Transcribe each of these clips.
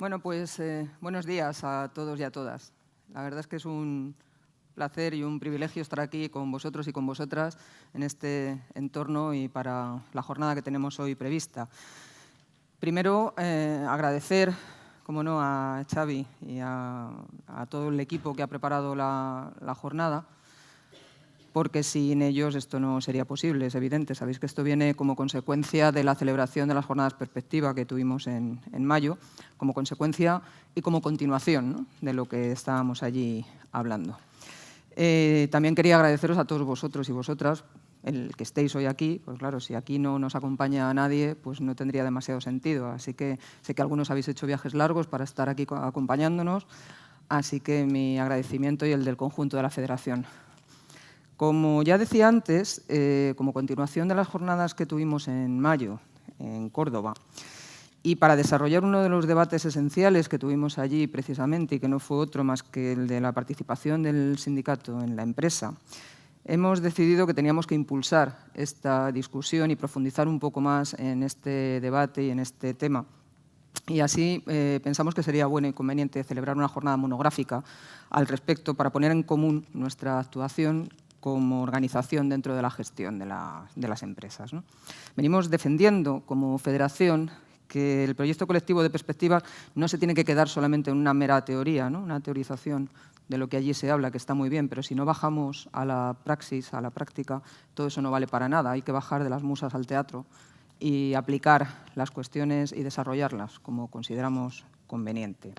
Bueno, pues buenos días a todos y a todas. La verdad es que es un placer y un privilegio estar aquí con vosotros y con vosotras en este entorno y para la jornada que tenemos hoy prevista. Primero, agradecer, como no, a Xavi y a todo el equipo que ha preparado la jornada, porque sin ellos esto no sería posible, es evidente. Sabéis que esto viene como consecuencia de la celebración de las jornadas Perspectiva que tuvimos en mayo, como consecuencia y como continuación, ¿no?, de lo que estábamos allí hablando. También quería agradeceros a todos vosotros y vosotras el que estéis hoy aquí. Pues claro, si aquí no nos acompaña a nadie, pues no tendría demasiado sentido. Así que sé que algunos habéis hecho viajes largos para estar aquí acompañándonos, así que mi agradecimiento y el del conjunto de la Federación. Como ya decía antes, como continuación de las jornadas que tuvimos en mayo en Córdoba, y para desarrollar uno de los debates esenciales que tuvimos allí precisamente, y que no fue otro más que el de la participación del sindicato en la empresa, hemos decidido que teníamos que impulsar esta discusión y profundizar un poco más en este debate y en este tema. Y así pensamos que sería bueno y conveniente celebrar una jornada monográfica al respecto para poner en común nuestra actuación como organización dentro de la gestión de las empresas, ¿no? Venimos defendiendo como federación que el proyecto colectivo de perspectivas no se tiene que quedar solamente en una mera teoría, ¿no?, una teorización de lo que allí se habla, que está muy bien, pero si no bajamos a la praxis, a la práctica, todo eso no vale para nada. Hay que bajar de las musas al teatro y aplicar las cuestiones y desarrollarlas como consideramos conveniente.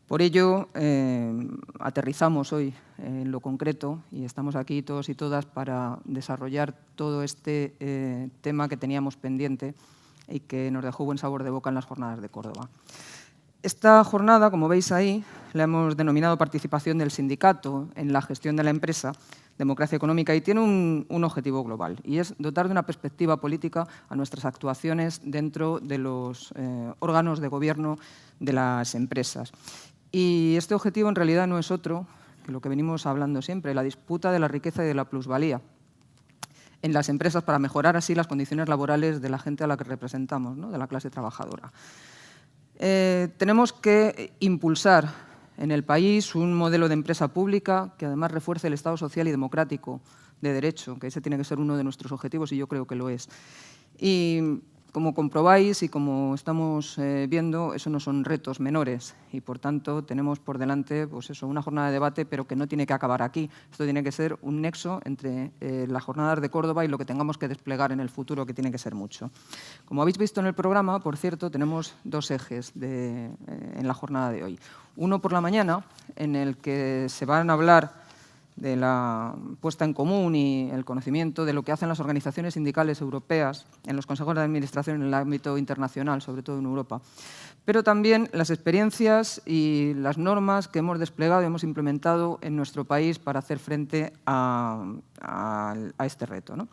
Por ello, aterrizamos hoy en lo concreto y estamos aquí todos y todas para desarrollar todo este tema que teníamos pendiente y que nos dejó buen sabor de boca en las jornadas de Córdoba. Esta jornada, como veis ahí, la hemos denominado participación del sindicato en la gestión de la empresa, democracia económica, y tiene un objetivo global, y es dotar de una perspectiva política a nuestras actuaciones dentro de los órganos de gobierno de las empresas. Y este objetivo en realidad no es otro que lo que venimos hablando siempre, la disputa de la riqueza y de la plusvalía en las empresas para mejorar así las condiciones laborales de la gente a la que representamos, ¿no?, de la clase trabajadora. Tenemos que impulsar en el país un modelo de empresa pública que además refuerce el Estado social y democrático de derecho, que ese tiene que ser uno de nuestros objetivos y yo creo que lo es. Y como comprobáis y como estamos viendo, eso no son retos menores y, por tanto, tenemos por delante pues eso, una jornada de debate, pero que no tiene que acabar aquí. Esto tiene que ser un nexo entre las jornadas de Córdoba y lo que tengamos que desplegar en el futuro, que tiene que ser mucho. Como habéis visto en el programa, por cierto, tenemos dos ejes en la jornada de hoy. Uno por la mañana, en el que se van a hablar de la puesta en común y el conocimiento de lo que hacen las organizaciones sindicales europeas en los consejos de administración en el ámbito internacional, sobre todo en Europa, pero también las experiencias y las normas que hemos desplegado y hemos implementado en nuestro país para hacer frente a este reto, ¿no?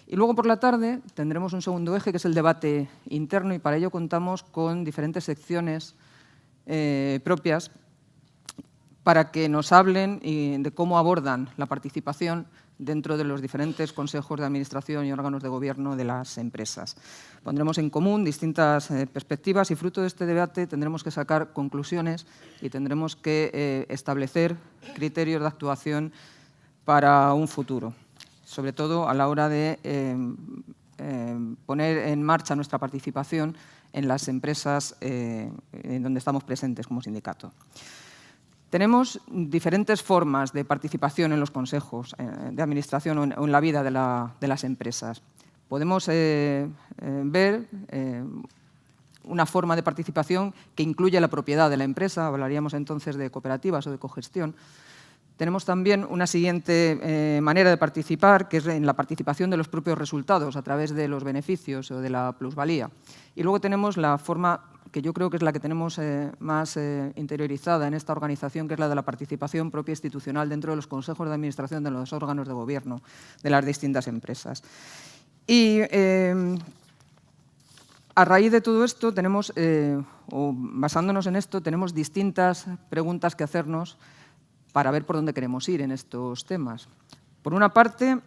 Y luego por la tarde tendremos un segundo eje, que es el debate interno, y para ello contamos con diferentes secciones propias para que nos hablen de cómo abordan la participación dentro de los diferentes consejos de administración y órganos de gobierno de las empresas. Pondremos en común distintas perspectivas y fruto de este debate tendremos que sacar conclusiones y tendremos que establecer criterios de actuación para un futuro, sobre todo a la hora de poner en marcha nuestra participación en las empresas en donde estamos presentes como sindicato. Tenemos diferentes formas de participación en los consejos de administración o en la vida de las empresas. Podemos ver una forma de participación que incluye la propiedad de la empresa, hablaríamos entonces de cooperativas o de cogestión. Tenemos también una siguiente manera de participar, que es en la participación de los propios resultados a través de los beneficios o de la plusvalía. Y luego tenemos la forma que yo creo que es la que tenemos más interiorizada en esta organización, que es la de la participación propia institucional dentro de los consejos de administración de los órganos de gobierno de las distintas empresas. Y a raíz de todo esto, tenemos, o basándonos en esto, tenemos distintas preguntas que hacernos para ver por dónde queremos ir en estos temas. Por una parte,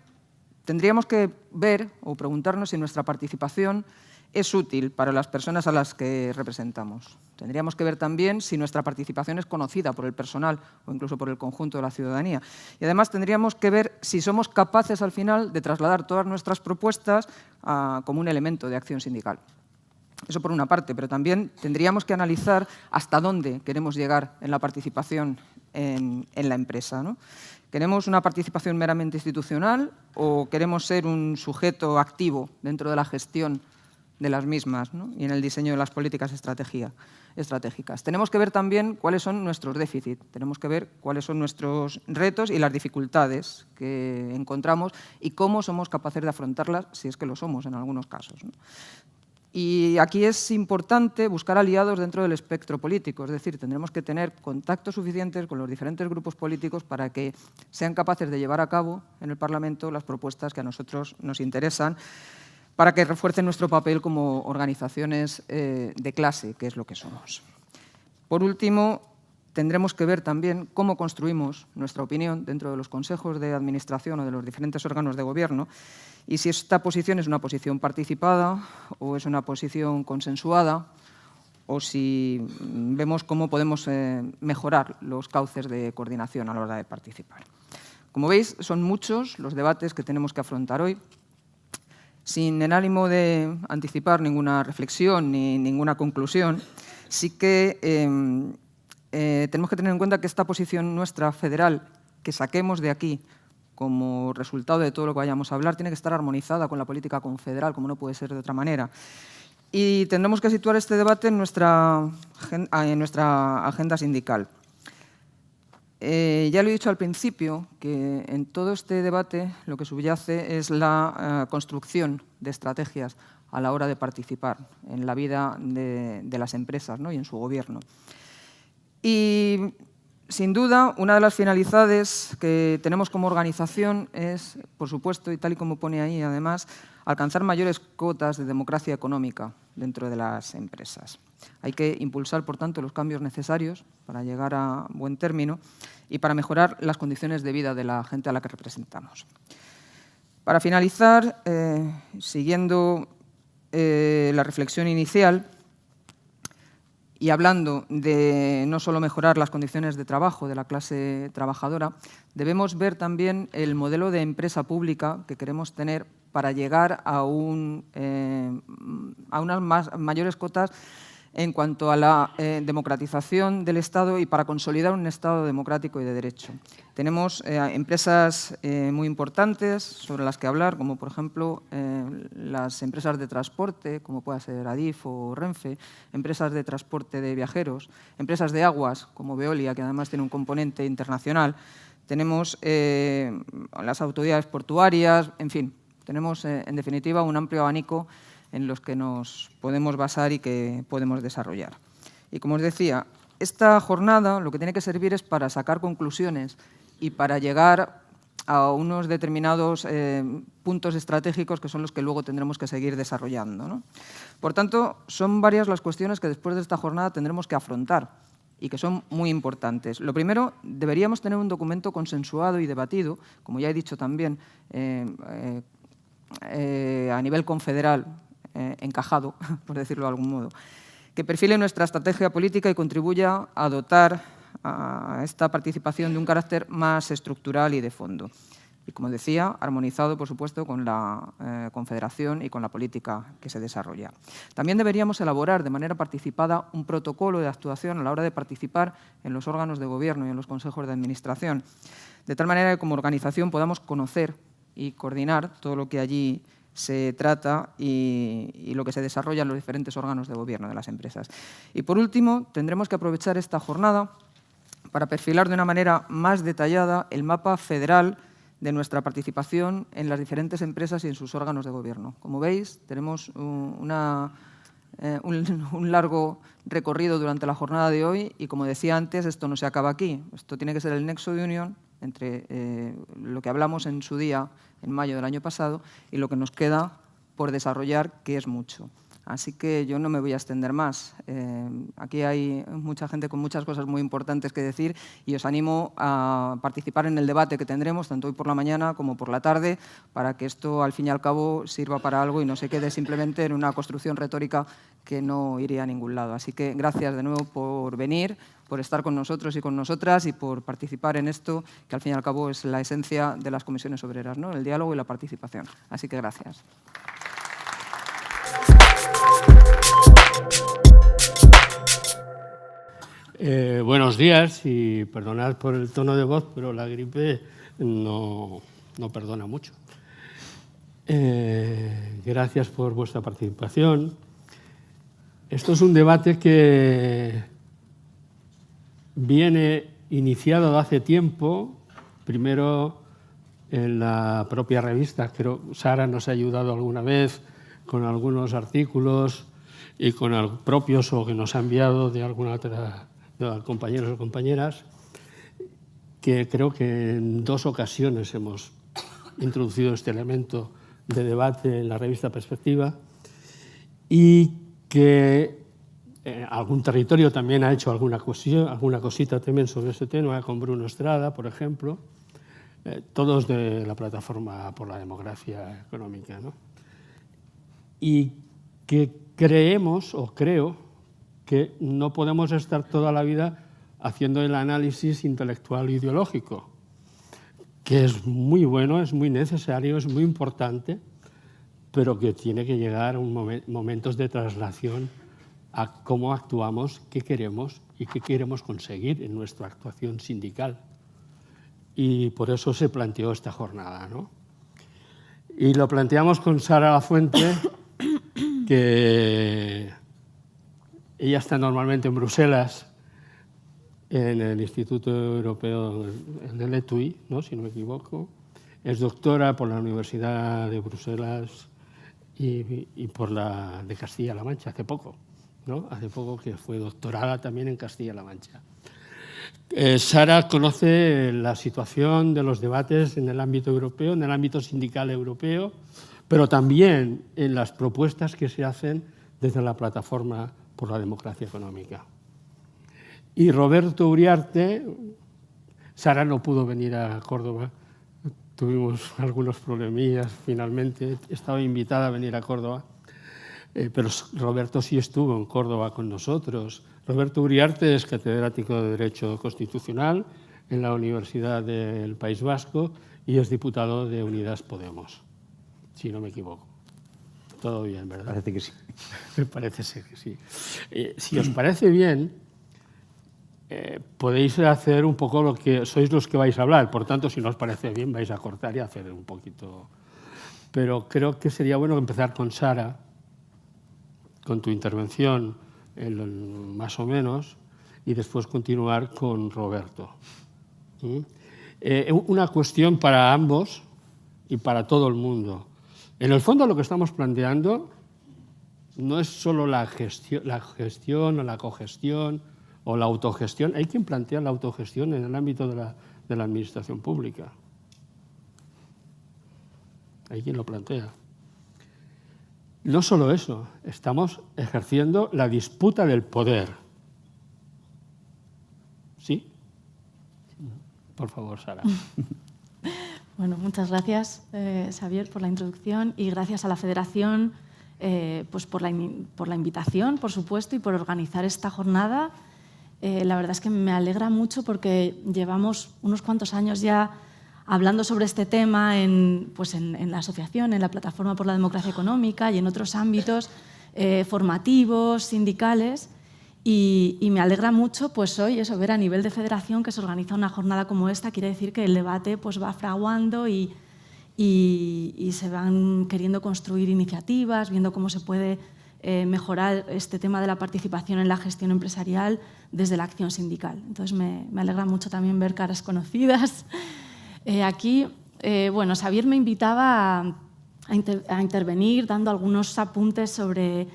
tendríamos que ver o preguntarnos si nuestra participación es útil para las personas a las que representamos. Tendríamos que ver también si nuestra participación es conocida por el personal o incluso por el conjunto de la ciudadanía. Y además tendríamos que ver si somos capaces al final de trasladar todas nuestras propuestas como un elemento de acción sindical. Eso por una parte, pero también tendríamos que analizar hasta dónde queremos llegar en la participación en la empresa, ¿no? ¿Queremos una participación meramente institucional o queremos ser un sujeto activo dentro de la gestión de las mismas, ¿no? Y en el diseño de las políticas estratégicas? Tenemos que ver también cuáles son nuestros déficits, tenemos que ver cuáles son nuestros retos y las dificultades que encontramos y cómo somos capaces de afrontarlas, si es que lo somos en algunos casos, ¿no? Y aquí es importante buscar aliados dentro del espectro político, es decir, tendremos que tener contactos suficientes con los diferentes grupos políticos para que sean capaces de llevar a cabo en el Parlamento las propuestas que a nosotros nos interesan, para que refuercen nuestro papel como organizaciones de clase, que es lo que somos. Por último, tendremos que ver también cómo construimos nuestra opinión dentro de los consejos de administración o de los diferentes órganos de gobierno y si esta posición es una posición participada o es una posición consensuada o si vemos cómo podemos mejorar los cauces de coordinación a la hora de participar. Como veis, son muchos los debates que tenemos que afrontar hoy. Sin el ánimo de anticipar ninguna reflexión ni ninguna conclusión, sí que tenemos que tener en cuenta que esta posición nuestra federal que saquemos de aquí como resultado de todo lo que vayamos a hablar tiene que estar armonizada con la política confederal, como no puede ser de otra manera. Y tendremos que situar este debate en nuestra agenda sindical. Ya lo he dicho al principio, que en todo este debate lo que subyace es la construcción de estrategias a la hora de participar en la vida de las empresas, ¿no? Y en su gobierno. Y, sin duda, una de las finalidades que tenemos como organización es, por supuesto, y tal y como pone ahí, además, alcanzar mayores cotas de democracia económica dentro de las empresas. Hay que impulsar, por tanto, los cambios necesarios para llegar a buen término y para mejorar las condiciones de vida de la gente a la que representamos. Para finalizar, siguiendo la reflexión inicial, y hablando de no solo mejorar las condiciones de trabajo de la clase trabajadora, debemos ver también el modelo de empresa pública que queremos tener para llegar a unas mayores cotas en cuanto a la democratización del Estado y para consolidar un Estado democrático y de derecho. Tenemos empresas muy importantes sobre las que hablar, como por ejemplo las empresas de transporte, como pueda ser Adif o Renfe, empresas de transporte de viajeros, empresas de aguas, como Veolia, que además tiene un componente internacional. Tenemos las autoridades portuarias, en fin, tenemos en definitiva un amplio abanico en los que nos podemos basar y que podemos desarrollar. Y como os decía, esta jornada lo que tiene que servir es para sacar conclusiones y para llegar a unos determinados puntos estratégicos que son los que luego tendremos que seguir desarrollando, ¿no? Por tanto, son varias las cuestiones que después de esta jornada tendremos que afrontar y que son muy importantes. Lo primero, deberíamos tener un documento consensuado y debatido, como ya he dicho también, a nivel confederal, encajado, por decirlo de algún modo, que perfile nuestra estrategia política y contribuya a dotar a esta participación de un carácter más estructural y de fondo. Y, como decía, armonizado, por supuesto, con la Confederación y con la política que se desarrolla. También deberíamos elaborar de manera participada un protocolo de actuación a la hora de participar en los órganos de gobierno y en los consejos de administración, de tal manera que como organización podamos conocer y coordinar todo lo que allí se trata y lo que se desarrolla en los diferentes órganos de gobierno de las empresas. Y, por último, tendremos que aprovechar esta jornada para perfilar de una manera más detallada el mapa federal de nuestra participación en las diferentes empresas y en sus órganos de gobierno. Como veis, tenemos un largo recorrido durante la jornada de hoy y, como decía antes, esto no se acaba aquí. Esto tiene que ser el nexo de unión entre lo que hablamos en su día, en mayo del año pasado, y lo que nos queda por desarrollar, que es mucho. Así que yo no me voy a extender más. Aquí hay mucha gente con muchas cosas muy importantes que decir y os animo a participar en el debate que tendremos, tanto hoy por la mañana como por la tarde, para que esto, al fin y al cabo, sirva para algo y no se quede simplemente en una construcción retórica que no iría a ningún lado. Así que gracias de nuevo por venir, por estar con nosotros y con nosotras y por participar en esto, que al fin y al cabo es la esencia de las comisiones obreras, ¿no? El diálogo y la participación. Así que gracias. Buenos días y perdonad por el tono de voz, pero la gripe no perdona mucho. Gracias por vuestra participación. Esto es un debate que viene iniciado hace tiempo, primero en la propia revista. Creo que Sara nos ha ayudado alguna vez con algunos artículos y con propios o que nos ha enviado de alguna otra de compañeros o compañeras, que creo que en 2 ocasiones hemos introducido este elemento de debate en la revista Perspectiva y que algún territorio también ha hecho alguna cosita también sobre ese tema, con Bruno Estrada, por ejemplo, todos de la Plataforma por la Democracia Económica, ¿no? Y que creemos, o creo, que no podemos estar toda la vida haciendo el análisis intelectual e ideológico, que es muy bueno, es muy necesario, es muy importante, pero que tiene que llegar a momentos de traslación a cómo actuamos, qué queremos y qué queremos conseguir en nuestra actuación sindical. Y por eso se planteó esta jornada, ¿no? Y lo planteamos con Sara Lafuente, que ella está normalmente en Bruselas, en el Instituto Europeo, en el ETUI, ¿no? Si no me equivoco. Es doctora por la Universidad de Bruselas y por la de Castilla-La Mancha, hace poco, ¿no? Hace poco que fue doctorada también en Castilla-La Mancha. Sara conoce la situación de los debates en el ámbito europeo, en el ámbito sindical europeo, pero también en las propuestas que se hacen desde la Plataforma por la Democracia Económica. Y Roberto Uriarte, Sara no pudo venir a Córdoba, tuvimos algunos problemillas finalmente, estaba invitada a venir a Córdoba, pero Roberto sí estuvo en Córdoba con nosotros. Roberto Uriarte es catedrático de Derecho Constitucional en la Universidad del País Vasco y es diputado de Unidas Podemos, si no me equivoco. Todo bien, ¿verdad? Parece que sí. Me parece ser que sí. Si os parece bien, podéis hacer un poco lo que sois los que vais a hablar. Por tanto, si no os parece bien, vais a cortar y hacer un poquito. Pero creo que sería bueno empezar con Sara, con tu intervención, más o menos, y después continuar con Roberto. Una cuestión para ambos y para todo el mundo. En el fondo, lo que estamos planteando no es solo la gestión o la cogestión o la autogestión. Hay quien plantea la autogestión en el ámbito de la administración pública. Hay quien lo plantea. No solo eso, estamos ejerciendo la disputa del poder. ¿Sí? Por favor, Sara. Bueno, muchas gracias, Xavier, por la introducción y gracias a la Federación pues por la invitación, por supuesto, y por organizar esta jornada. La verdad es que me alegra mucho porque llevamos unos cuantos años ya hablando sobre este tema en la asociación, en la Plataforma por la Democracia Económica y en otros ámbitos formativos, sindicales. Y me alegra mucho pues hoy ver a nivel de federación que se organiza una jornada como esta. Quiere decir que el debate pues va fraguando y se van queriendo construir iniciativas, viendo cómo se puede mejorar este tema de la participación en la gestión empresarial desde la acción sindical. Entonces me alegra mucho también ver caras conocidas. Aquí, bueno, Xavier me invitaba a intervenir dando algunos apuntes sobre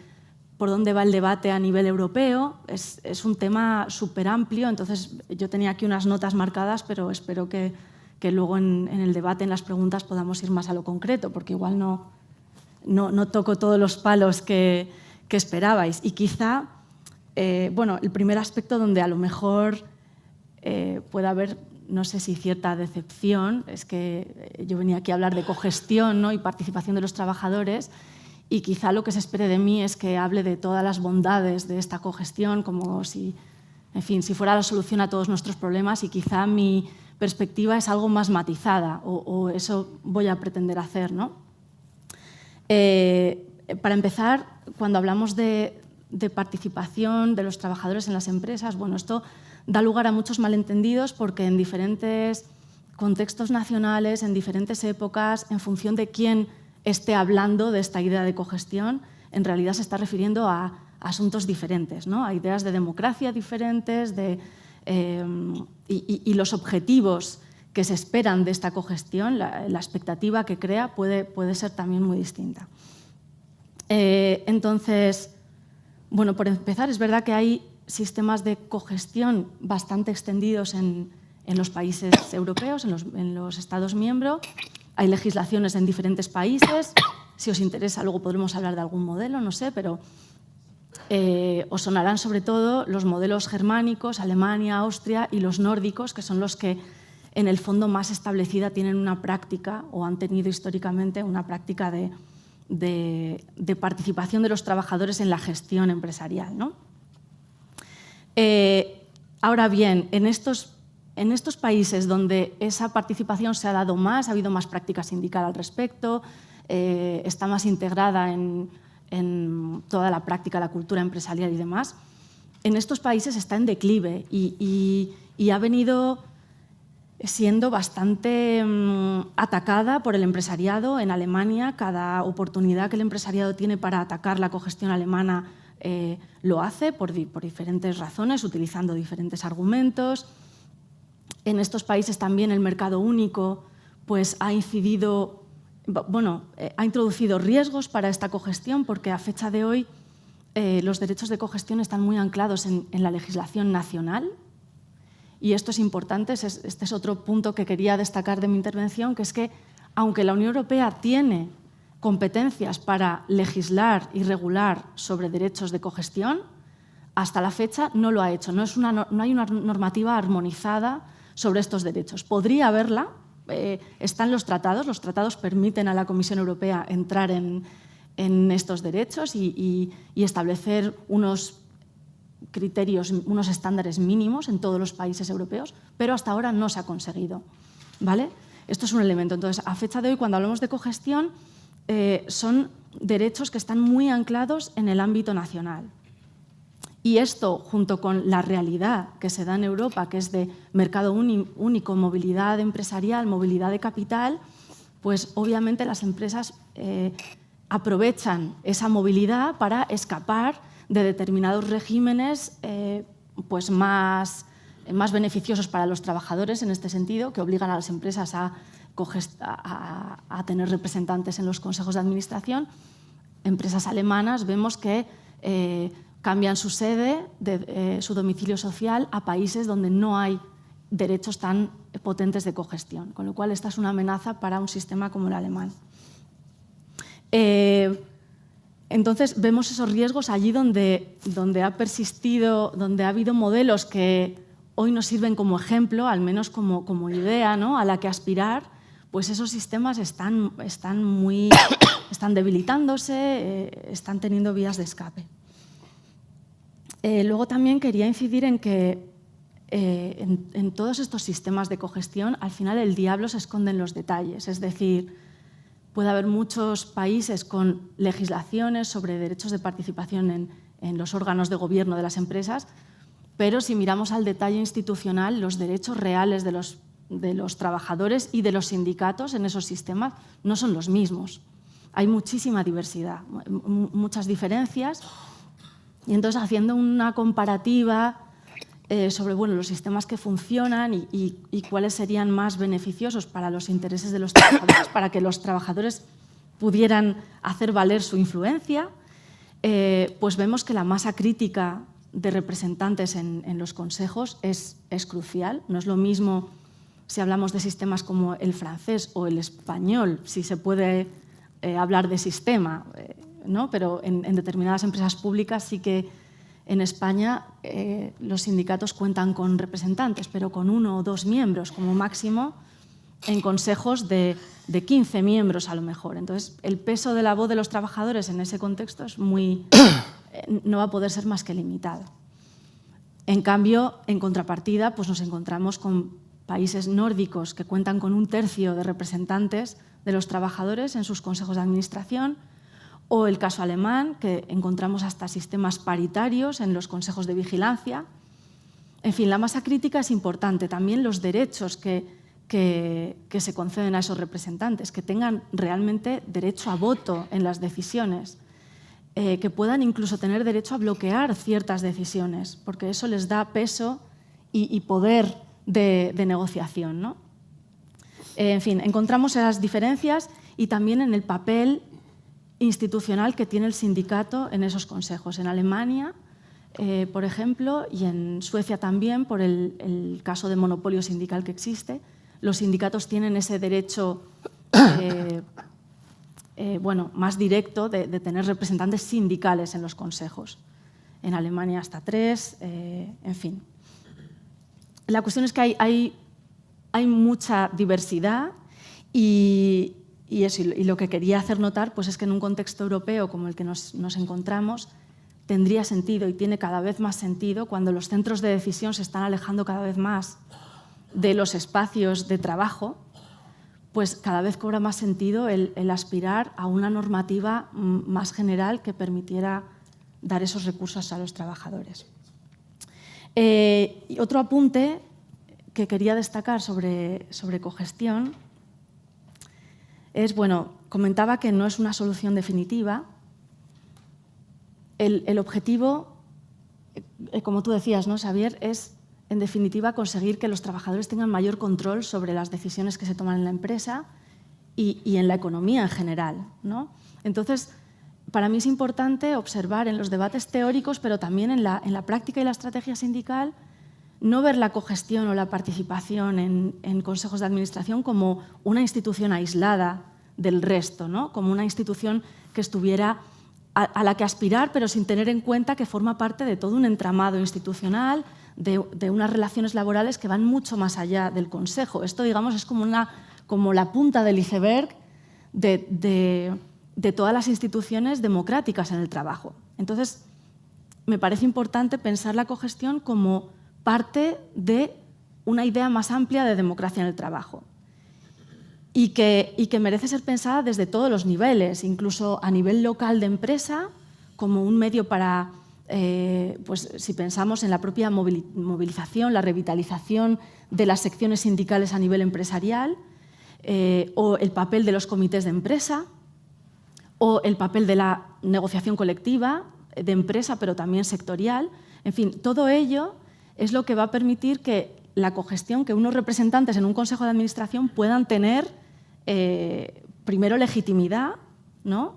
por dónde va el debate a nivel europeo. Es un tema súper amplio, entonces yo tenía aquí unas notas marcadas, pero espero que luego en el debate, en las preguntas, podamos ir más a lo concreto, porque igual no toco todos los palos que esperabais. Y quizá, bueno, el primer aspecto donde a lo mejor puede haber, no sé si cierta decepción, es que yo venía aquí a hablar de cogestión, ¿no?, y participación de los trabajadores, y quizá lo que se espere de mí es que hable de todas las bondades de esta cogestión, como si, en fin, si fuera la solución a todos nuestros problemas, y quizá mi perspectiva es algo más matizada, o eso voy a pretender hacer, ¿no? Para empezar, cuando hablamos de participación de los trabajadores en las empresas, bueno, esto da lugar a muchos malentendidos porque en diferentes contextos nacionales, en diferentes épocas, en función de quién esté hablando de esta idea de cogestión, en realidad se está refiriendo a asuntos diferentes, ¿no?, a ideas de democracia diferentes, y los objetivos que se esperan de esta cogestión, la expectativa que crea puede ser también muy distinta. Entonces, bueno, por empezar, es verdad que hay sistemas de cogestión bastante extendidos en los países europeos, en los Estados miembros. Hay legislaciones en diferentes países. Si os interesa, luego podremos hablar de algún modelo, no sé, pero os sonarán sobre todo los modelos germánicos, Alemania, Austria y los nórdicos, que son los que en el fondo más establecida tienen una práctica, o han tenido históricamente una práctica de participación de los trabajadores en la gestión empresarial, ¿no? Ahora bien, en estos países donde esa participación se ha dado más, ha habido más práctica sindical al respecto, está más integrada en toda la práctica, la cultura empresarial y demás, en estos países está en declive y ha venido siendo bastante atacada por el empresariado. En Alemania, cada oportunidad que el empresariado tiene para atacar la cogestión alemana lo hace por diferentes razones, utilizando diferentes argumentos. En estos países también el mercado único pues, ha incidido, bueno, ha introducido riesgos para esta cogestión, porque a fecha de hoy los derechos de cogestión están muy anclados en la legislación nacional. Y esto es importante, este es otro punto que quería destacar de mi intervención, que es que aunque la Unión Europea tiene competencias para legislar y regular sobre derechos de cogestión, hasta la fecha no lo ha hecho. No hay una normativa armonizada sobre estos derechos. Podría haberla, están los tratados permiten a la Comisión Europea entrar en estos derechos y establecer unos criterios, unos estándares mínimos en todos los países europeos, pero hasta ahora no se ha conseguido, ¿vale? Esto es un elemento. Entonces, a fecha de hoy, cuando hablamos de cogestión, son derechos que están muy anclados en el ámbito nacional. Y esto, junto con la realidad que se da en Europa, que es de mercado único, movilidad empresarial, movilidad de capital, pues obviamente las empresas aprovechan esa movilidad para escapar de determinados regímenes pues más beneficiosos para los trabajadores en este sentido, que obligan a las empresas a tener representantes en los consejos de administración. Empresas alemanas vemos que cambian su sede, su domicilio social, a países donde no hay derechos tan potentes de cogestión, con lo cual esta es una amenaza para un sistema como el alemán. Entonces, vemos esos riesgos allí donde ha persistido, donde ha habido modelos que hoy nos sirven como ejemplo, al menos como idea, ¿no?, a la que aspirar, pues esos sistemas están debilitándose, están teniendo vías de escape. Luego también quería incidir en que en todos estos sistemas de cogestión, al final el diablo se esconde en los detalles, es decir, puede haber muchos países con legislaciones sobre derechos de participación en los órganos de gobierno de las empresas, pero si miramos al detalle institucional, los derechos reales de los trabajadores y de los sindicatos en esos sistemas no son los mismos. Hay muchísima diversidad, muchas diferencias, y entonces haciendo una comparativa sobre los sistemas que funcionan y cuáles serían más beneficiosos para los intereses de los trabajadores, para que los trabajadores pudieran hacer valer su influencia, pues vemos que la masa crítica de representantes en los consejos es crucial. No es lo mismo si hablamos de sistemas como el francés o el español, si se puede hablar de sistema. ¿no? Pero en determinadas empresas públicas sí que en España los sindicatos cuentan con representantes, pero con 1 o 2 miembros como máximo en consejos de 15 miembros a lo mejor. Entonces, el peso de la voz de los trabajadores en ese contexto es no va a poder ser más que limitado. En cambio, en contrapartida, pues nos encontramos con países nórdicos que cuentan con 1/3 de representantes de los trabajadores en sus consejos de administración, o el caso alemán, que encontramos hasta sistemas paritarios en los consejos de vigilancia. En fin, la masa crítica es importante. También los derechos que se conceden a esos representantes, que tengan realmente derecho a voto en las decisiones, que puedan incluso tener derecho a bloquear ciertas decisiones, porque eso les da peso y poder de negociación, ¿no? En fin, encontramos esas diferencias y también en el papel institucional que tiene el sindicato en esos consejos. En Alemania, por ejemplo, y en Suecia también, por el caso de monopolio sindical que existe, los sindicatos tienen ese derecho más directo de tener representantes sindicales en los consejos. En Alemania hasta 3, en fin. La cuestión es que hay mucha diversidad y lo que quería hacer notar pues es que en un contexto europeo como el que nos encontramos tendría sentido y tiene cada vez más sentido cuando los centros de decisión se están alejando cada vez más de los espacios de trabajo, pues cada vez cobra más sentido el aspirar a una normativa más general que permitiera dar esos recursos a los trabajadores. Y otro apunte que quería destacar sobre cogestión es, bueno, comentaba que no es una solución definitiva. El objetivo, como tú decías, ¿no, Xavier?, es, en definitiva, conseguir que los trabajadores tengan mayor control sobre las decisiones que se toman en la empresa y en la economía en general, ¿no? Entonces, para mí es importante observar en los debates teóricos, pero también en la práctica y la estrategia sindical, no ver la cogestión o la participación en consejos de administración como una institución aislada del resto, ¿no? Como una institución que estuviera a la que aspirar, pero sin tener en cuenta que forma parte de todo un entramado institucional, de unas relaciones laborales que van mucho más allá del consejo. Esto, digamos, es como la punta del iceberg de todas las instituciones democráticas en el trabajo. Entonces, me parece importante pensar la cogestión como parte de una idea más amplia de democracia en el trabajo y que merece ser pensada desde todos los niveles, incluso a nivel local de empresa, como un medio para, pues, si pensamos en la propia movilización, la revitalización de las secciones sindicales a nivel empresarial, o el papel de los comités de empresa, o el papel de la negociación colectiva de empresa, pero también sectorial. En fin, todo ello es lo que va a permitir que la cogestión, que unos representantes en un consejo de administración puedan tener, primero, legitimidad, ¿no?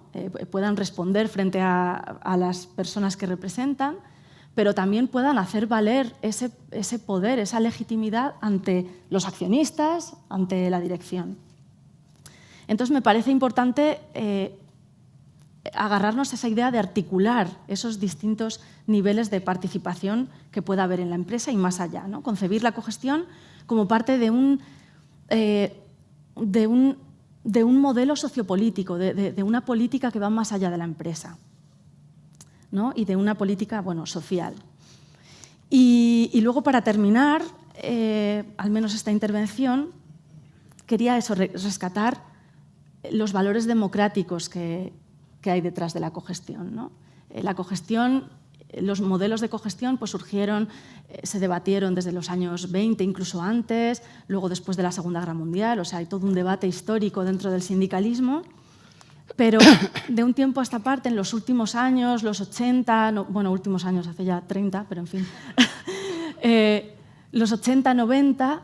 Puedan responder frente a las personas que representan, pero también puedan hacer valer ese poder, esa legitimidad ante los accionistas, ante la dirección. Entonces, me parece importante agarrarnos a esa idea de articular esos distintos niveles de participación que pueda haber en la empresa y más allá, ¿no? Concebir la cogestión como parte de un modelo sociopolítico, de una política que va más allá de la empresa, ¿no? Y de una política, bueno, social. Y luego, para terminar, al menos esta intervención, quería rescatar los valores democráticos que hay detrás de la cogestión, ¿no? La cogestión, los modelos de cogestión pues surgieron, se debatieron desde los años 20, incluso antes, luego después de la Segunda Guerra Mundial, o sea, hay todo un debate histórico dentro del sindicalismo, pero de un tiempo a esta parte, en los últimos años, los 80, últimos años, hace ya 30, pero en fin, los 80, 90,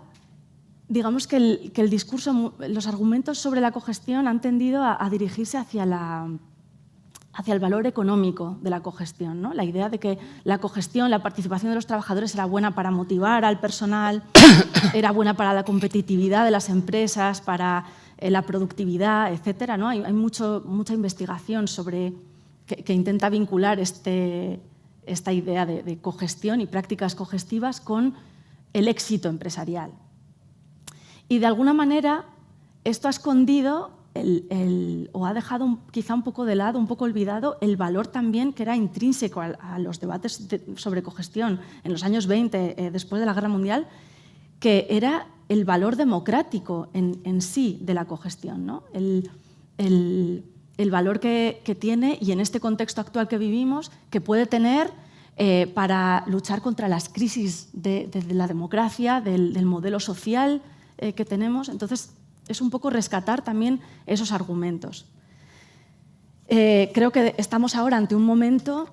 digamos que el discurso, los argumentos sobre la cogestión han tendido a dirigirse hacia el valor económico de la cogestión, ¿no? La idea de que la cogestión, la participación de los trabajadores era buena para motivar al personal, era buena para la competitividad de las empresas, para la productividad, etcétera, ¿no? Hay mucha investigación sobre que intenta vincular esta idea de cogestión y prácticas cogestivas con el éxito empresarial. Y de alguna manera esto ha escondido o ha dejado quizá un poco de lado, un poco olvidado, el valor también que era intrínseco a los debates sobre cogestión en los años 20, después de la Guerra Mundial, que era el valor democrático en sí de la cogestión, ¿no? El valor que tiene, y en este contexto actual que vivimos, que puede tener para luchar contra las crisis de la democracia, del modelo social que tenemos. Entonces, es un poco rescatar también esos argumentos. Creo que estamos ahora ante un momento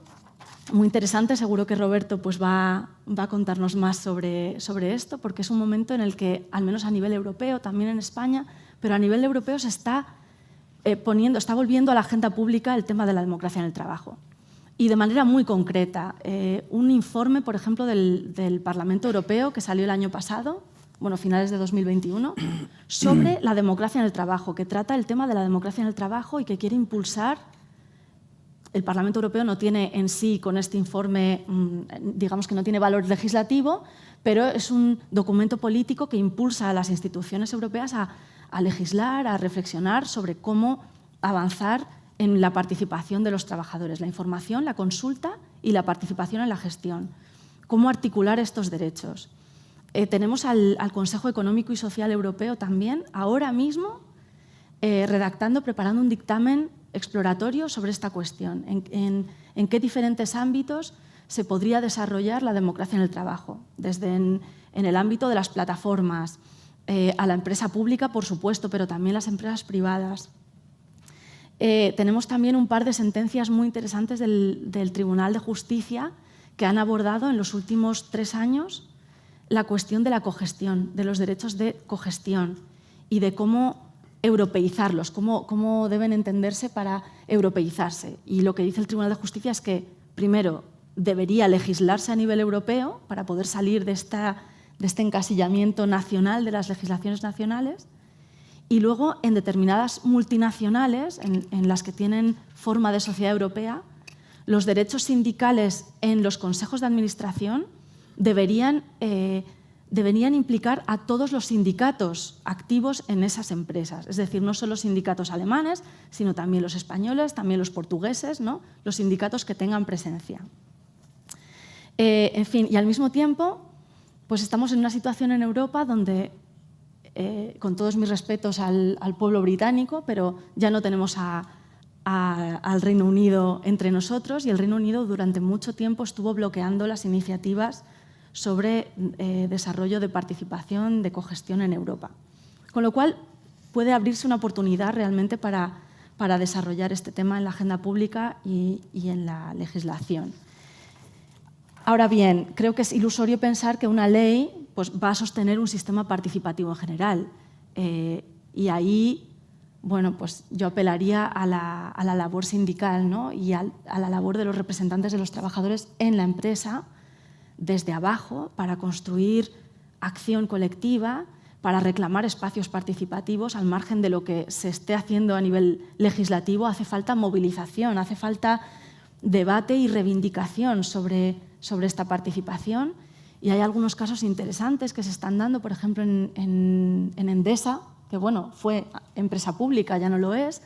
muy interesante. Seguro que Roberto pues, va a contarnos más sobre esto, porque es un momento en el que, al menos a nivel europeo, también en España, pero a nivel europeo se está volviendo a la agenda pública el tema de la democracia en el trabajo. Y de manera muy concreta. Un informe, por ejemplo, del Parlamento Europeo que salió el año pasado, finales de 2021, sobre la democracia en el trabajo, que trata el tema de la democracia en el trabajo y que quiere impulsar. El Parlamento Europeo no tiene en sí, con este informe, digamos que no tiene valor legislativo, pero es un documento político que impulsa a las instituciones europeas a legislar, a reflexionar sobre cómo avanzar en la participación de los trabajadores, la información, la consulta y la participación en la gestión. Cómo articular estos derechos. Tenemos al Consejo Económico y Social Europeo también, ahora mismo, preparando un dictamen exploratorio sobre esta cuestión. En qué diferentes ámbitos se podría desarrollar la democracia en el trabajo, desde en el ámbito de las plataformas, a la empresa pública, por supuesto, pero también las empresas privadas. Tenemos también un par de sentencias muy interesantes del Tribunal de Justicia que han abordado en los últimos 3 años la cuestión de la cogestión, de los derechos de cogestión y de cómo europeizarlos, cómo deben entenderse para europeizarse. Y lo que dice el Tribunal de Justicia es que, primero, debería legislarse a nivel europeo para poder salir de este encasillamiento nacional de las legislaciones nacionales, y luego en determinadas multinacionales, en las que tienen forma de sociedad europea, los derechos sindicales en los consejos de administración deberían implicar a todos los sindicatos activos en esas empresas. Es decir, no solo sindicatos alemanes, sino también los españoles, también los portugueses, ¿no? Los sindicatos que tengan presencia. En fin, y al mismo tiempo, pues estamos en una situación en Europa donde, con todos mis respetos al pueblo británico, pero ya no tenemos al Reino Unido entre nosotros, y el Reino Unido durante mucho tiempo estuvo bloqueando las iniciativas sobre desarrollo de participación, de cogestión en Europa. Con lo cual, puede abrirse una oportunidad realmente para desarrollar este tema en la agenda pública y en la legislación. Ahora bien, creo que es ilusorio pensar que una ley pues, va a sostener un sistema participativo en general. Y ahí, pues yo apelaría a la labor sindical, ¿no? Y a la labor de los representantes de los trabajadores en la empresa, desde abajo, para construir acción colectiva, para reclamar espacios participativos al margen de lo que se esté haciendo a nivel legislativo. Hace falta movilización, hace falta debate y reivindicación sobre esta participación. Y hay algunos casos interesantes que se están dando, por ejemplo, en Endesa, que fue empresa pública, ya no lo es,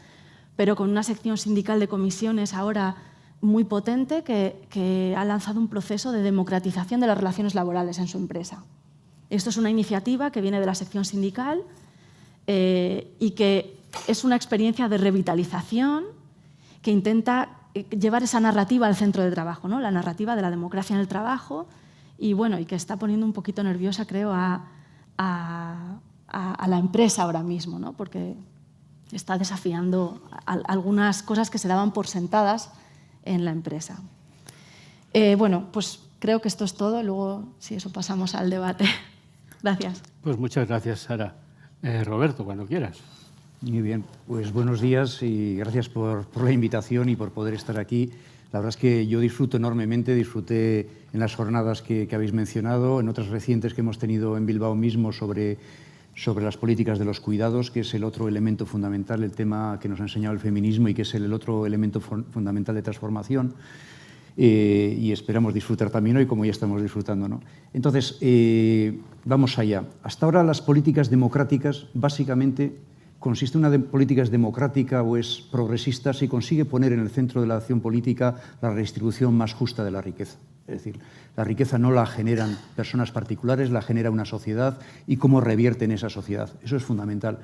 pero con una sección sindical de comisiones ahora muy potente que ha lanzado un proceso de democratización de las relaciones laborales en su empresa. Esto es una iniciativa que viene de la sección sindical y que es una experiencia de revitalización que intenta llevar esa narrativa al centro de trabajo, ¿no? La narrativa de la democracia en el trabajo y que está poniendo un poquito nerviosa, creo, a la empresa ahora mismo, ¿no? Porque está desafiando algunas cosas que se daban por sentadas en la empresa. Pues creo que esto es todo. Luego, si eso, pasamos al debate. Gracias. Pues muchas gracias, Sara. Roberto, cuando quieras. Muy bien, pues buenos días y gracias por la invitación y por poder estar aquí. La verdad es que yo disfruté en las jornadas que habéis mencionado, en otras recientes que hemos tenido en Bilbao mismo sobre sobre las políticas de los cuidados, que es el otro elemento fundamental, el tema que nos ha enseñado el feminismo y que es el otro elemento fundamental de transformación. Y esperamos disfrutar también hoy, como ya estamos disfrutando, ¿no? Entonces, vamos allá. Hasta ahora las políticas democráticas, básicamente, consiste en una política democrática o es progresista si consigue poner en el centro de la acción política la redistribución más justa de la riqueza. Es decir, la riqueza no la generan personas particulares, la genera una sociedad y cómo revierte en esa sociedad. Eso es fundamental.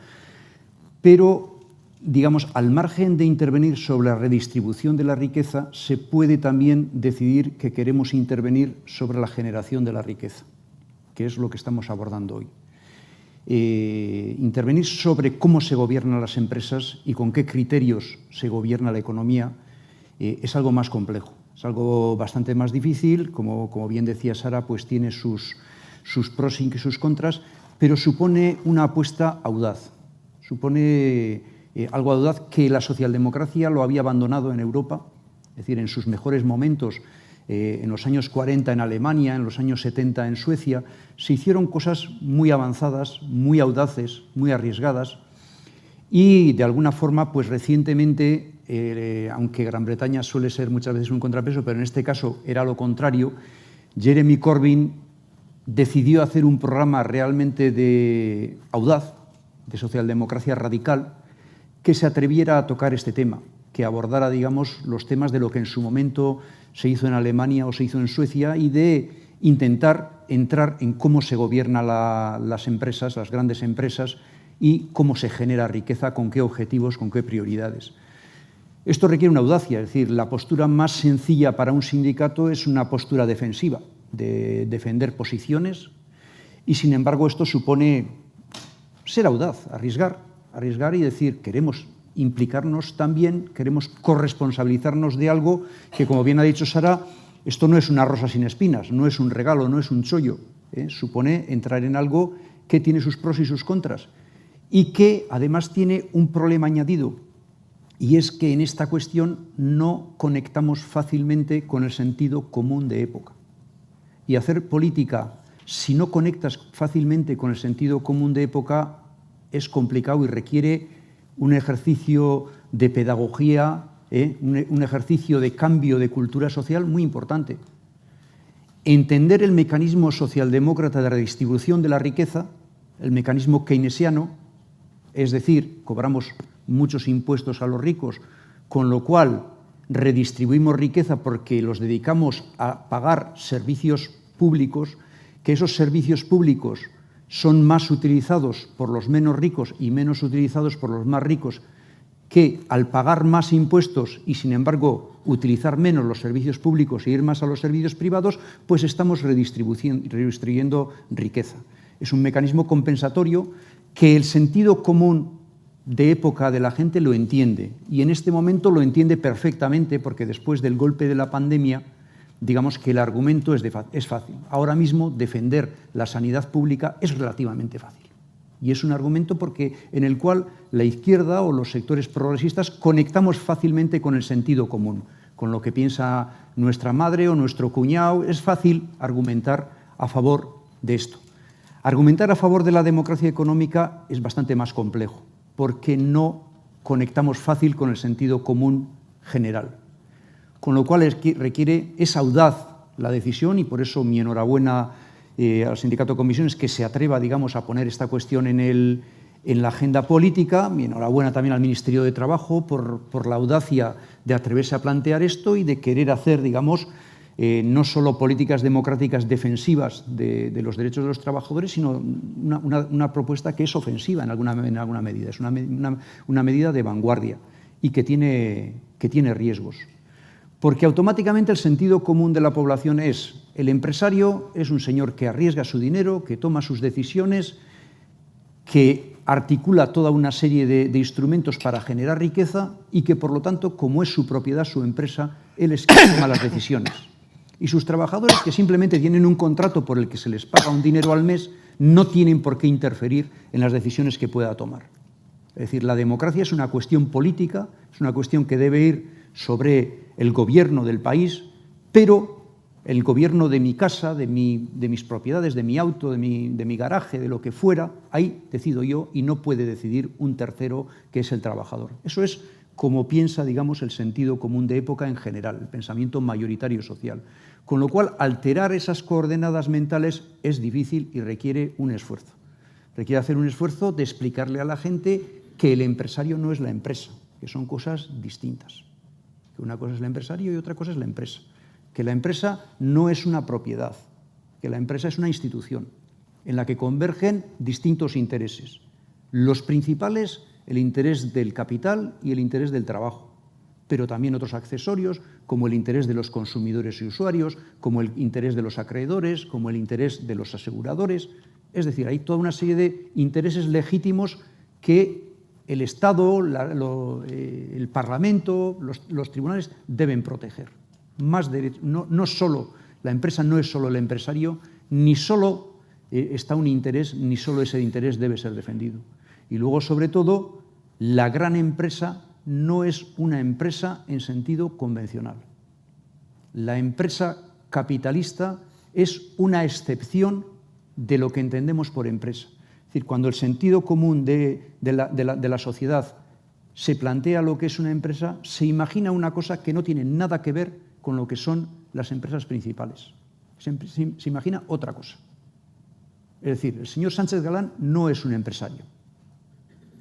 Pero, digamos, al margen de intervenir sobre la redistribución de la riqueza, se puede también decidir que queremos intervenir sobre la generación de la riqueza, que es lo que estamos abordando hoy. Intervenir sobre cómo se gobiernan las empresas y con qué criterios se gobierna la economía es algo más complejo, es algo bastante más difícil, como bien decía Sara, pues tiene sus pros y sus contras, pero supone una apuesta audaz, supone algo audaz que la socialdemocracia lo había abandonado en Europa, es decir, en sus mejores momentos, en los años 40 en Alemania, en los años 70 en Suecia, se hicieron cosas muy avanzadas, muy audaces, muy arriesgadas y, de alguna forma, pues recientemente, aunque Gran Bretaña suele ser muchas veces un contrapeso, pero en este caso era lo contrario, Jeremy Corbyn decidió hacer un programa realmente audaz, de socialdemocracia radical, que se atreviera a tocar este tema, que abordara, digamos, los temas de lo que en su momento se hizo en Alemania o se hizo en Suecia y de intentar entrar en cómo se gobiernan las empresas, las grandes empresas, y cómo se genera riqueza, con qué objetivos, con qué prioridades. Esto requiere una audacia, es decir, la postura más sencilla para un sindicato es una postura defensiva, de defender posiciones, y sin embargo esto supone ser audaz, arriesgar y decir, queremos implicarnos también, queremos corresponsabilizarnos de algo que, como bien ha dicho Sara, esto no es una rosa sin espinas, no es un regalo, no es un chollo, supone entrar en algo que tiene sus pros y sus contras y que además tiene un problema añadido, y es que en esta cuestión no conectamos fácilmente con el sentido común de época. Y hacer política, si no conectas fácilmente con el sentido común de época, es complicado y requiere un ejercicio de pedagogía, un ejercicio de cambio de cultura social muy importante. Entender el mecanismo socialdemócrata de redistribución de la riqueza, el mecanismo keynesiano, es decir, cobramos muchos impuestos a los ricos, con lo cual redistribuimos riqueza porque los dedicamos a pagar servicios públicos, que esos servicios públicos son más utilizados por los menos ricos y menos utilizados por los más ricos, que al pagar más impuestos y, sin embargo, utilizar menos los servicios públicos e ir más a los servicios privados, pues estamos redistribuyendo riqueza. Es un mecanismo compensatorio que el sentido común de época de la gente lo entiende, y en este momento lo entiende perfectamente porque después del golpe de la pandemia, digamos que el argumento es fácil. Ahora mismo defender la sanidad pública es relativamente fácil. Y es un argumento en el cual la izquierda o los sectores progresistas conectamos fácilmente con el sentido común, con lo que piensa nuestra madre o nuestro cuñado. Es fácil argumentar a favor de esto. Argumentar a favor de la democracia económica es bastante más complejo, porque no conectamos fácil con el sentido común general. Con lo cual es audaz la decisión, y por eso mi enhorabuena al Sindicato de Comisiones que se atreva, digamos, a poner esta cuestión en la agenda política. Mi enhorabuena también al Ministerio de Trabajo por la audacia de atreverse a plantear esto y de querer hacer, digamos, no solo políticas democráticas defensivas de los derechos de los trabajadores, sino una propuesta que es ofensiva en alguna medida. Es una medida de vanguardia y que tiene riesgos. Porque automáticamente el sentido común de la población es: el empresario es un señor que arriesga su dinero, que toma sus decisiones, que articula toda una serie de instrumentos para generar riqueza y que, por lo tanto, como es su propiedad, su empresa, él es quien toma las decisiones. Y sus trabajadores, que simplemente tienen un contrato por el que se les paga un dinero al mes, no tienen por qué interferir en las decisiones que pueda tomar. Es decir, la democracia es una cuestión política, es una cuestión que debe ir sobre el gobierno del país, pero el gobierno de mi casa, de mis propiedades, de mi auto, de mi garaje, de lo que fuera, ahí decido yo y no puede decidir un tercero que es el trabajador. Eso es como piensa, digamos, el sentido común de época en general, el pensamiento mayoritario social. Con lo cual, alterar esas coordenadas mentales es difícil y requiere un esfuerzo. Requiere hacer un esfuerzo de explicarle a la gente que el empresario no es la empresa, que son cosas distintas. Que una cosa es el empresario y otra cosa es la empresa. Que la empresa no es una propiedad, que la empresa es una institución en la que convergen distintos intereses. Los principales, el interés del capital y el interés del trabajo, pero también otros accesorios, como el interés de los consumidores y usuarios, como el interés de los acreedores, como el interés de los aseguradores. Es decir, hay toda una serie de intereses legítimos que el Estado, el Parlamento, los tribunales deben proteger. No solo, la empresa no es solo el empresario, ni solo está un interés, ni solo ese interés debe ser defendido. Y luego, sobre todo, la gran empresa no es una empresa en sentido convencional. La empresa capitalista es una excepción de lo que entendemos por empresa. Es decir, cuando el sentido común de la sociedad se plantea lo que es una empresa, se imagina una cosa que no tiene nada que ver con lo que son las empresas principales. Se imagina otra cosa. Es decir, el señor Sánchez Galán no es un empresario.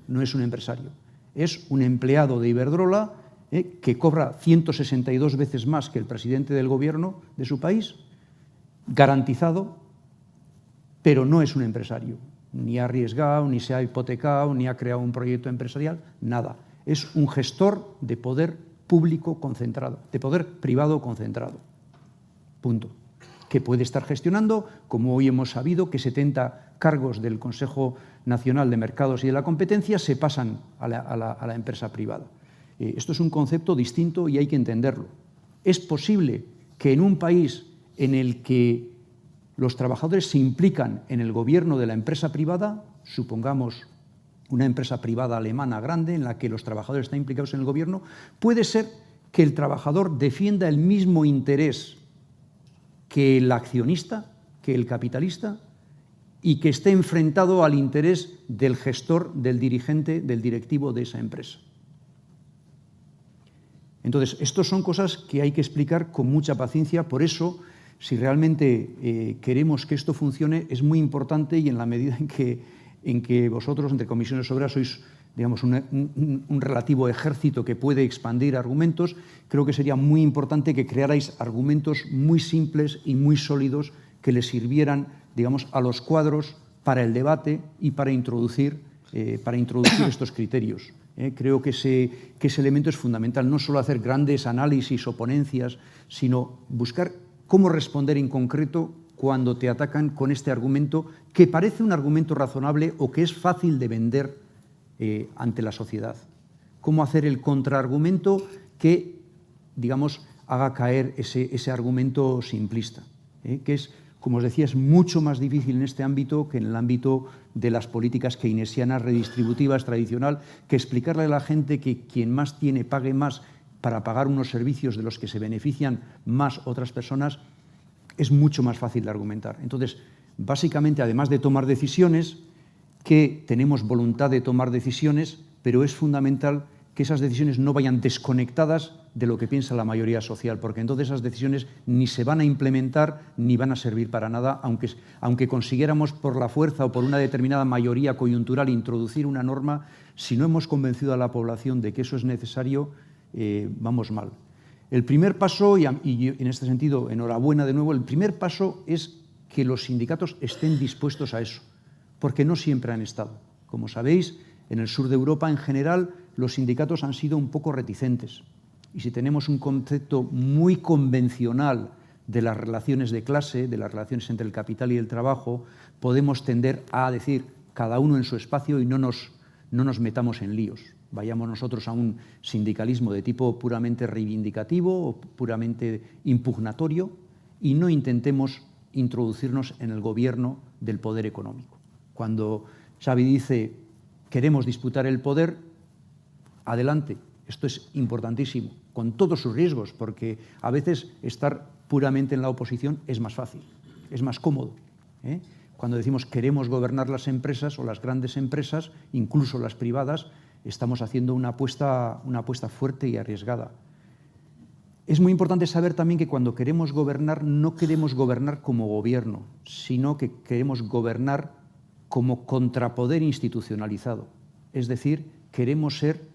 No es un empresario. Es un empleado de Iberdrola que cobra 162 veces más que el presidente del gobierno de su país, garantizado, pero no es un empresario. Ni ha arriesgado, ni se ha hipotecado, ni ha creado un proyecto empresarial, nada. Es un gestor de poder público concentrado, de poder privado concentrado. Punto. Que puede estar gestionando, como hoy hemos sabido, que 70 cargos del Consejo Nacional de Mercados y de la Competencia se pasan a la empresa privada. Esto es un concepto distinto y hay que entenderlo. Es posible que en un país en el que los trabajadores se implican en el gobierno de la empresa privada, supongamos una empresa privada alemana grande en la que los trabajadores están implicados en el gobierno, puede ser que el trabajador defienda el mismo interés que el accionista, que el capitalista, y que esté enfrentado al interés del gestor, del dirigente, del directivo de esa empresa. Entonces, estas son cosas que hay que explicar con mucha paciencia. Por eso, si realmente queremos que esto funcione, es muy importante, y en la medida en que vosotros, entre Comisiones Obreras, sois, digamos, un relativo ejército que puede expandir argumentos, creo que sería muy importante que crearais argumentos muy simples y muy sólidos que les sirvieran, digamos, a los cuadros para el debate y para introducir estos criterios. Creo que ese elemento es fundamental, no solo hacer grandes análisis o ponencias, sino buscar cómo responder en concreto cuando te atacan con este argumento que parece un argumento razonable o que es fácil de vender ante la sociedad. Cómo hacer el contraargumento que, digamos, haga caer ese argumento simplista, que es, como os decía, es mucho más difícil en este ámbito que en el ámbito de las políticas keynesianas redistributivas tradicional, que explicarle a la gente que quien más tiene pague más para pagar unos servicios de los que se benefician más otras personas, es mucho más fácil de argumentar. Entonces, básicamente, además de tomar decisiones, que tenemos voluntad de tomar decisiones, pero es fundamental que esas decisiones no vayan desconectadas de lo que piensa la mayoría social, porque entonces esas decisiones ni se van a implementar ni van a servir para nada, aunque consiguiéramos por la fuerza o por una determinada mayoría coyuntural introducir una norma, si no hemos convencido a la población de que eso es necesario, vamos mal. El primer paso, y en este sentido, enhorabuena de nuevo, el primer paso es que los sindicatos estén dispuestos a eso, porque no siempre han estado. Como sabéis, en el sur de Europa, en general, los sindicatos han sido un poco reticentes. Y si tenemos un concepto muy convencional de las relaciones de clase, de las relaciones entre el capital y el trabajo, podemos tender a decir cada uno en su espacio y no nos metamos en líos. Vayamos nosotros a un sindicalismo de tipo puramente reivindicativo o puramente impugnatorio y no intentemos introducirnos en el gobierno del poder económico. Cuando Xavi dice queremos disputar el poder, adelante, esto es importantísimo, con todos sus riesgos, porque a veces estar puramente en la oposición es más fácil, es más cómodo, ¿eh? Cuando decimos queremos gobernar las empresas o las grandes empresas, incluso las privadas, estamos haciendo una apuesta fuerte y arriesgada. Es muy importante saber también que cuando queremos gobernar, no queremos gobernar como gobierno, sino que queremos gobernar como contrapoder institucionalizado. Es decir, queremos ser,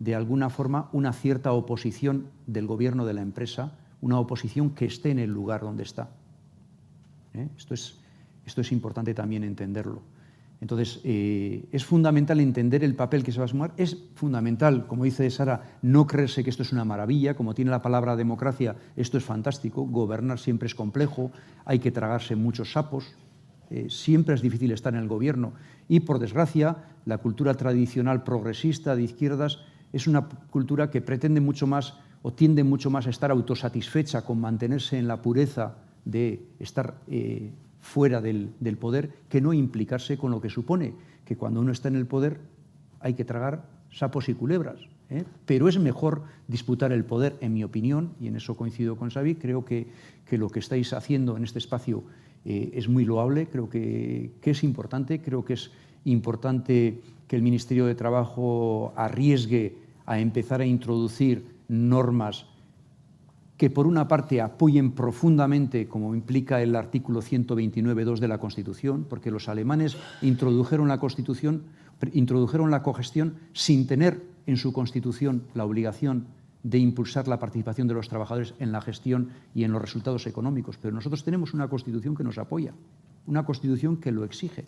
de alguna forma, una cierta oposición del gobierno de la empresa, una oposición que esté en el lugar donde está. Esto es importante también entenderlo. Entonces, es fundamental entender el papel que se va a sumar. Es fundamental, como dice Sara, no creerse que esto es una maravilla. Como tiene la palabra democracia, esto es fantástico. Gobernar siempre es complejo, hay que tragarse muchos sapos. Siempre es difícil estar en el gobierno. Y, por desgracia, la cultura tradicional progresista de izquierdas es una cultura que pretende mucho más o tiende mucho más a estar autosatisfecha con mantenerse en la pureza de estar fuera del poder, que no implicarse con lo que supone que cuando uno está en el poder hay que tragar sapos y culebras. Pero es mejor disputar el poder, en mi opinión, y en eso coincido con Xavi. Creo que lo que estáis haciendo en este espacio es muy loable, creo que es importante. Creo que es importante que el Ministerio de Trabajo arriesgue a empezar a introducir normas que, por una parte, apoyen profundamente, como implica el artículo 129.2 de la Constitución, porque los alemanes introdujeron la cogestión sin tener en su Constitución la obligación de impulsar la participación de los trabajadores en la gestión y en los resultados económicos. Pero nosotros tenemos una Constitución que nos apoya, una Constitución que lo exige.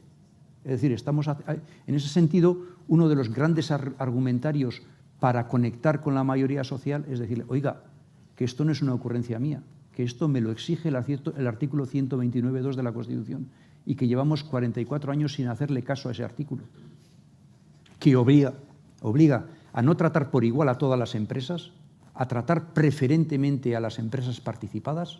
Es decir, estamos, en ese sentido, uno de los grandes argumentarios para conectar con la mayoría social es decirle, oiga, que esto no es una ocurrencia mía, que esto me lo exige el artículo 129.2 de la Constitución y que llevamos 44 años sin hacerle caso a ese artículo, que obliga a no tratar por igual a todas las empresas, a tratar preferentemente a las empresas participadas,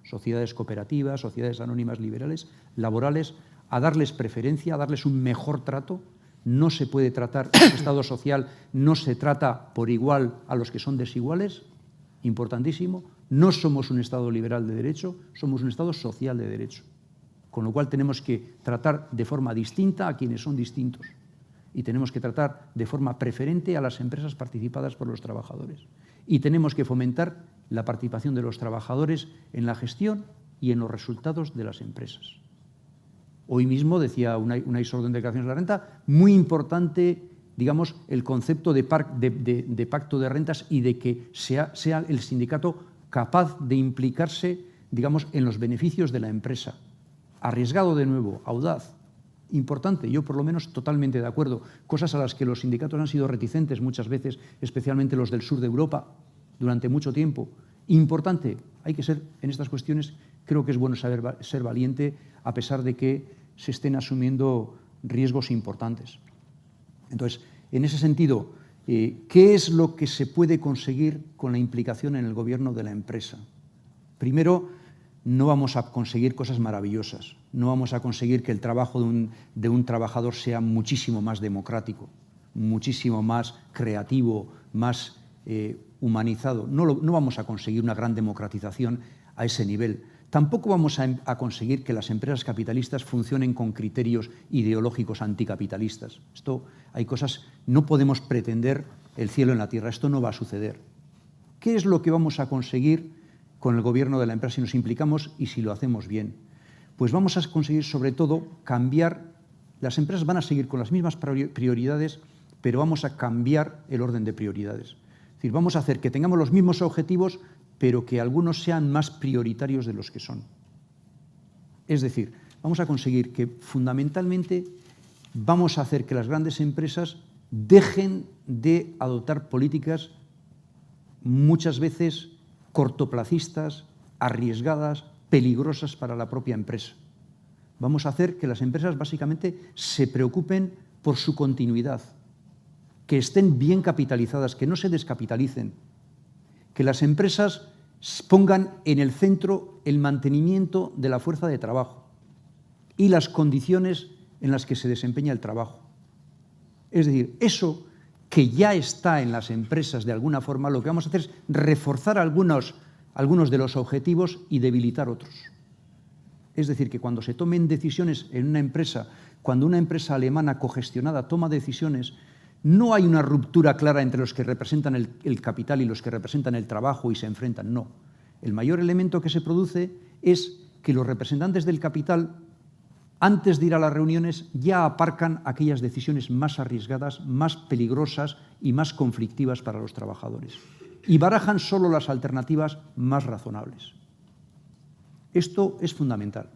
sociedades cooperativas, sociedades anónimas liberales, laborales, a darles preferencia, a darles un mejor trato. No se puede tratar, el Estado social no se trata por igual a los que son desiguales. Importantísimo, no somos un Estado liberal de derecho, somos un Estado social de derecho, con lo cual tenemos que tratar de forma distinta a quienes son distintos y tenemos que tratar de forma preferente a las empresas participadas por los trabajadores y tenemos que fomentar la participación de los trabajadores en la gestión y en los resultados de las empresas. Hoy mismo, decía Unai Sordo en Declaraciones de la Renta, muy importante, digamos, el concepto de pacto de rentas y de que sea el sindicato capaz de implicarse, digamos, en los beneficios de la empresa. Arriesgado de nuevo, audaz, importante, yo por lo menos totalmente de acuerdo. Cosas a las que los sindicatos han sido reticentes muchas veces, especialmente los del sur de Europa, durante mucho tiempo. Importante, hay que ser, en estas cuestiones, creo que es bueno saber ser valiente a pesar de que se estén asumiendo riesgos importantes. Entonces, en ese sentido, ¿qué es lo que se puede conseguir con la implicación en el gobierno de la empresa? Primero, no vamos a conseguir cosas maravillosas, no vamos a conseguir que el trabajo de un trabajador sea muchísimo más democrático, muchísimo más creativo, más humanizado. No vamos a conseguir una gran democratización a ese nivel. Tampoco vamos a conseguir que las empresas capitalistas funcionen con criterios ideológicos anticapitalistas. Hay cosas, no podemos pretender el cielo en la tierra, esto no va a suceder. ¿Qué es lo que vamos a conseguir con el gobierno de la empresa si nos implicamos y si lo hacemos bien? Pues vamos a conseguir, sobre todo, cambiar. Las empresas van a seguir con las mismas prioridades, pero vamos a cambiar el orden de prioridades. Es decir, vamos a hacer que tengamos los mismos objetivos, pero que algunos sean más prioritarios de los que son. Es decir, vamos a conseguir que fundamentalmente vamos a hacer que las grandes empresas dejen de adoptar políticas muchas veces cortoplacistas, arriesgadas, peligrosas para la propia empresa. Vamos a hacer que las empresas básicamente se preocupen por su continuidad, que estén bien capitalizadas, que no se descapitalicen, que las empresas pongan en el centro el mantenimiento de la fuerza de trabajo y las condiciones en las que se desempeña el trabajo. Es decir, eso que ya está en las empresas de alguna forma, lo que vamos a hacer es reforzar algunos algunos de los objetivos y debilitar otros. Es decir, que cuando se tomen decisiones en una empresa, cuando una empresa alemana cogestionada toma decisiones, no hay una ruptura clara entre los que representan el capital y los que representan el trabajo y se enfrentan, no. El mayor elemento que se produce es que los representantes del capital, antes de ir a las reuniones, ya aparcan aquellas decisiones más arriesgadas, más peligrosas y más conflictivas para los trabajadores. Y barajan solo las alternativas más razonables. Esto es fundamental.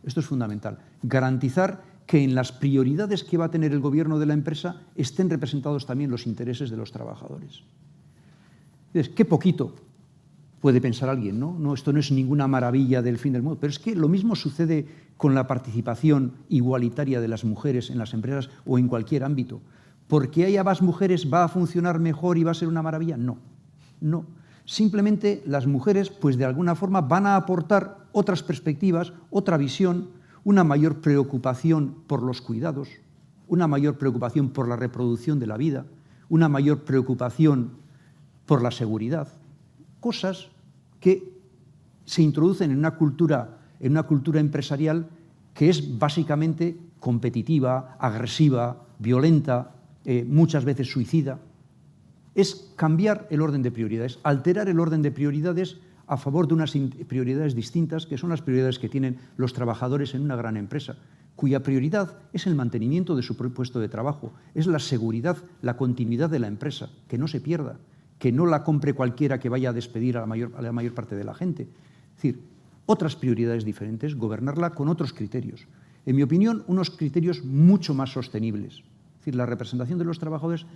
Esto es fundamental. Garantizar que en las prioridades que va a tener el gobierno de la empresa estén representados también los intereses de los trabajadores. Qué poquito puede pensar alguien, ¿no? No, esto no es ninguna maravilla del fin del mundo, pero es que lo mismo sucede con la participación igualitaria de las mujeres en las empresas o en cualquier ámbito. ¿Porque haya más mujeres va a funcionar mejor y va a ser una maravilla? No, no. Simplemente las mujeres, pues de alguna forma, van a aportar otras perspectivas, otra visión, una mayor preocupación por los cuidados, una mayor preocupación por la reproducción de la vida, una mayor preocupación por la seguridad. Cosas que se introducen en una cultura empresarial que es básicamente competitiva, agresiva, violenta, muchas veces suicida. Es cambiar el orden de prioridades, alterar el orden de prioridades a favor de unas prioridades distintas, que son las prioridades que tienen los trabajadores en una gran empresa, cuya prioridad es el mantenimiento de su puesto de trabajo, es la seguridad, la continuidad de la empresa, que no se pierda, que no la compre cualquiera que vaya a despedir a la mayor parte de la gente. Es decir, otras prioridades diferentes, gobernarla con otros criterios. En mi opinión, unos criterios mucho más sostenibles. Es decir, la representación de los trabajadores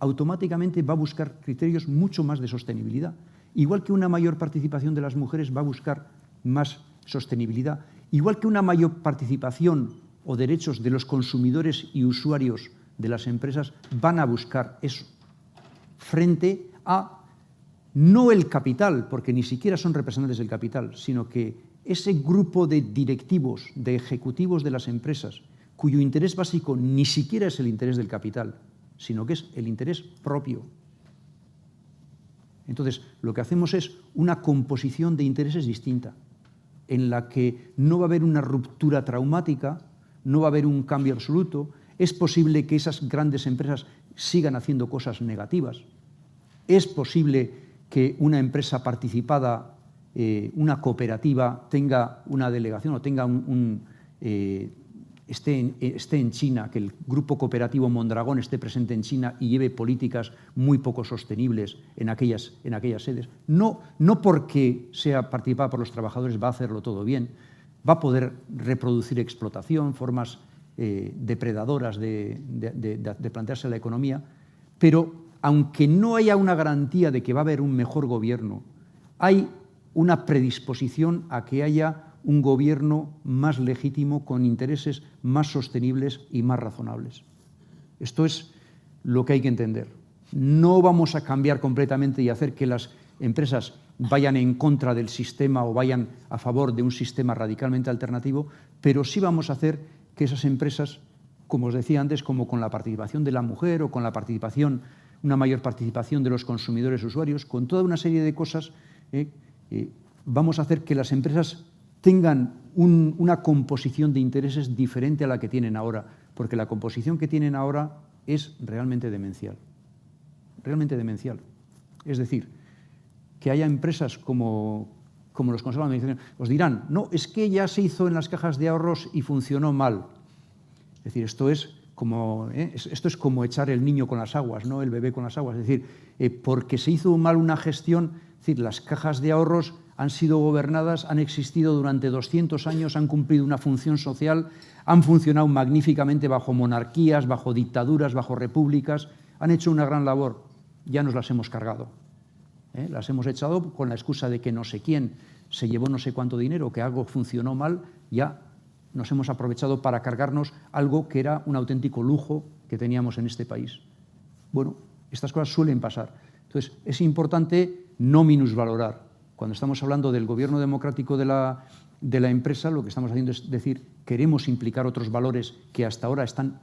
automáticamente va a buscar criterios mucho más de sostenibilidad. Igual que una mayor participación de las mujeres va a buscar más sostenibilidad. Igual que una mayor participación o derechos de los consumidores y usuarios de las empresas van a buscar eso. Frente a no el capital, porque ni siquiera son representantes del capital, sino que ese grupo de directivos, de ejecutivos de las empresas, cuyo interés básico ni siquiera es el interés del capital, sino que es el interés propio. Entonces, lo que hacemos es una composición de intereses distinta, en la que no va a haber una ruptura traumática, no va a haber un cambio absoluto. Es posible que esas grandes empresas sigan haciendo cosas negativas. Es posible que una empresa participada, una cooperativa, tenga una delegación o tenga esté en China, que el grupo cooperativo Mondragón esté presente en China y lleve políticas muy poco sostenibles en aquellas sedes. No porque sea participada por los trabajadores va a hacerlo todo bien, va a poder reproducir explotación, formas depredadoras de plantearse la economía, pero aunque no haya una garantía de que va a haber un mejor gobierno, hay una predisposición a que haya un gobierno más legítimo, con intereses más sostenibles y más razonables. Esto es lo que hay que entender. No vamos a cambiar completamente y hacer que las empresas vayan en contra del sistema o vayan a favor de un sistema radicalmente alternativo, pero sí vamos a hacer que esas empresas, como os decía antes, como con la participación de la mujer o con la participación, una mayor participación de los consumidores usuarios, con toda una serie de cosas, vamos a hacer que las empresas tengan una composición de intereses diferente a la que tienen ahora, porque la composición que tienen ahora es realmente demencial. Realmente demencial. Es decir, que haya empresas como los consejos de administración, os dirán, no, es que ya se hizo en las cajas de ahorros y funcionó mal. Es decir, esto es como echar el niño con las aguas, ¿no? El bebé con las aguas. Es decir, porque se hizo mal una gestión, es decir, las cajas de ahorros han sido gobernadas, han existido durante 200 años, han cumplido una función social, han funcionado magníficamente bajo monarquías, bajo dictaduras, bajo repúblicas, han hecho una gran labor, ya nos las hemos cargado. Las hemos echado con la excusa de que no sé quién se llevó no sé cuánto dinero, que algo funcionó mal, ya nos hemos aprovechado para cargarnos algo que era un auténtico lujo que teníamos en este país. Bueno, estas cosas suelen pasar. Entonces, es importante no minusvalorar. Cuando estamos hablando del gobierno democrático de la empresa, lo que estamos haciendo es decir, queremos implicar otros valores que hasta ahora están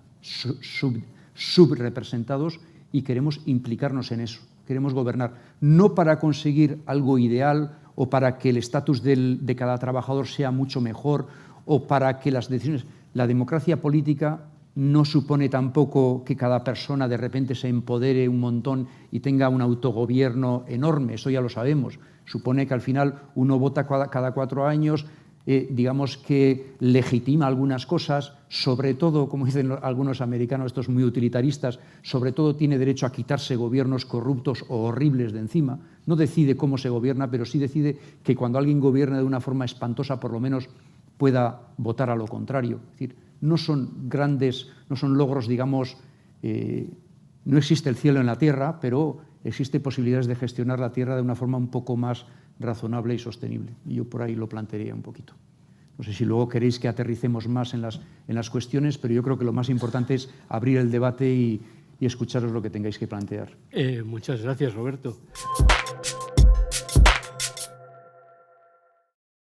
subrepresentados y queremos implicarnos en eso. queremos gobernar, no para conseguir algo ideal o para que el estatus de cada trabajador sea mucho mejor o para que las decisiones... La democracia política no supone tampoco que cada persona de repente se empodere un montón y tenga un autogobierno enorme, eso ya lo sabemos. Supone que al final uno vota cada 4 años, digamos que legitima algunas cosas, sobre todo, como dicen algunos americanos, estos muy utilitaristas, sobre todo tiene derecho a quitarse gobiernos corruptos o horribles de encima. No decide cómo se gobierna, pero sí decide que cuando alguien gobierna de una forma espantosa, por lo menos pueda votar a lo contrario. Es decir, no son grandes, no son logros, digamos, no existe el cielo en la tierra, pero existe posibilidades de gestionar la tierra de una forma un poco más razonable y sostenible. Y yo por ahí lo plantearía un poquito. No sé si luego queréis que aterricemos más en las cuestiones, pero yo creo que lo más importante es abrir el debate y escucharos lo que tengáis que plantear. Muchas gracias, Roberto.